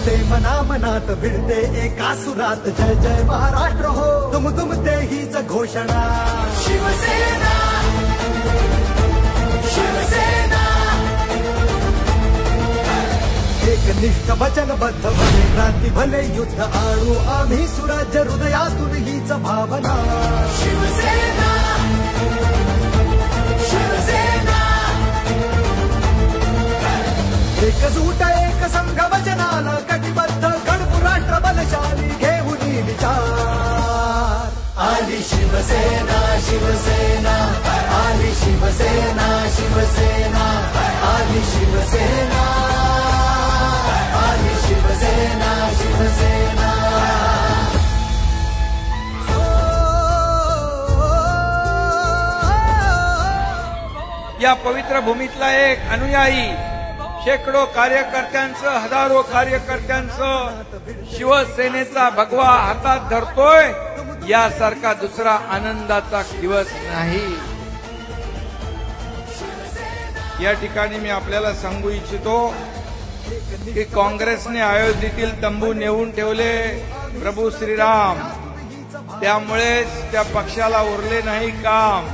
ते मना मनात भिडते एका सुरात जय जय महाराष्ट्र हो तुम ते हीच घोषणा शिवसेना शिवसेना एकनिष्ठ वचनबद्ध भले क्रांती भले युद्ध आणू आम्ही सुराज्य हृदयातून हीच भावना शिवसेना शिवसेना एकजूट एक संघ वचनाला कटिबद्ध गणपू राष्ट्र बलशाली घेऊन विचार आली शिवसेना शिवसेना आली शिवसेना शिवसेना आली शिवसेना आली शिवसेना शिवसेना या पवित्र भूमीतला एक अनुयायी शेकडो कार्यकर्त्यांचं हजारो कार्यकर्त्यांचं शिवसेनेचा भगवा हातात धरतोय यासारखा दुसरा आनंदाचा दिवस नाही। या ठिकाणी मी आपल्याला सांगू इच्छितो की काँग्रेसने अयोध्येतील तंबू नेऊन ठेवले प्रभू श्रीराम, त्यामुळेच त्या पक्षाला उरले नाही काम।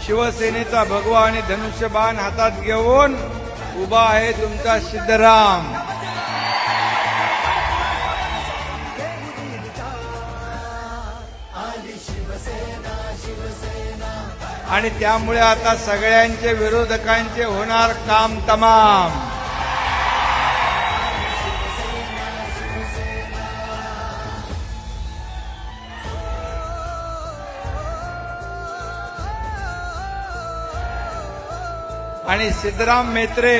शिवसेनेचा भगवा आणि धनुष्यबाण हातात घेऊन उभा आहे तुमचा सिद्धराम। आणि त्यामुळे आता सगळ्यांचे विरोधकांचे होणार काम तमाम। आणि सिद्धराम म्हेत्रे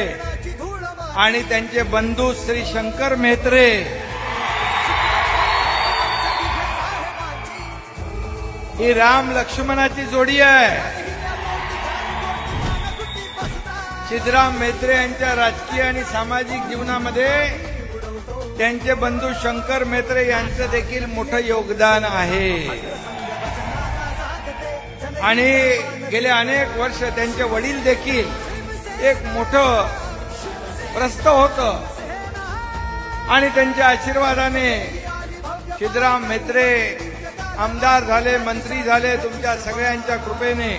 आणि त्यांचे बंधू श्री शंकर म्हेत्रे ही राम लक्ष्मणाची जोडी आहे। सिद्धराम म्हेत्रे यांच्या राजकीय आणि सामाजिक जीवनामध्ये त्यांचे बंधू शंकर म्हेत्रे यांचं देखील मोठं योगदान आहे। आणि गेले अनेक वर्ष त्यांचे वडील देखील एक मोठं प्रस्थ होतं आणि त्यांच्या आशीर्वादाने सिद्धराम म्हेत्रे आमदार झाले, मंत्री झाले तुमच्या सगळ्यांच्या कृपेने।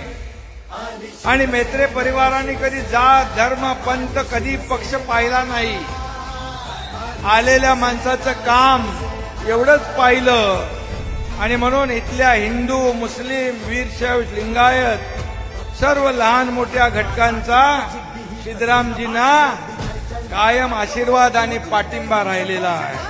आणि म्हेत्रे परिवाराने कधी जात धर्म पंथ कधी पक्ष पाहिला नाही, आलेल्या माणसाचं काम एवढंच पाहिलं। आणि म्हणून इथल्या हिंदू मुस्लिम वीरशैव लिंगायत सर्व लहान मोठ्या घटकांचा सिद्धरामजींना कायम आशीर्वाद आणि पाठिंबा राहिलेला आहे।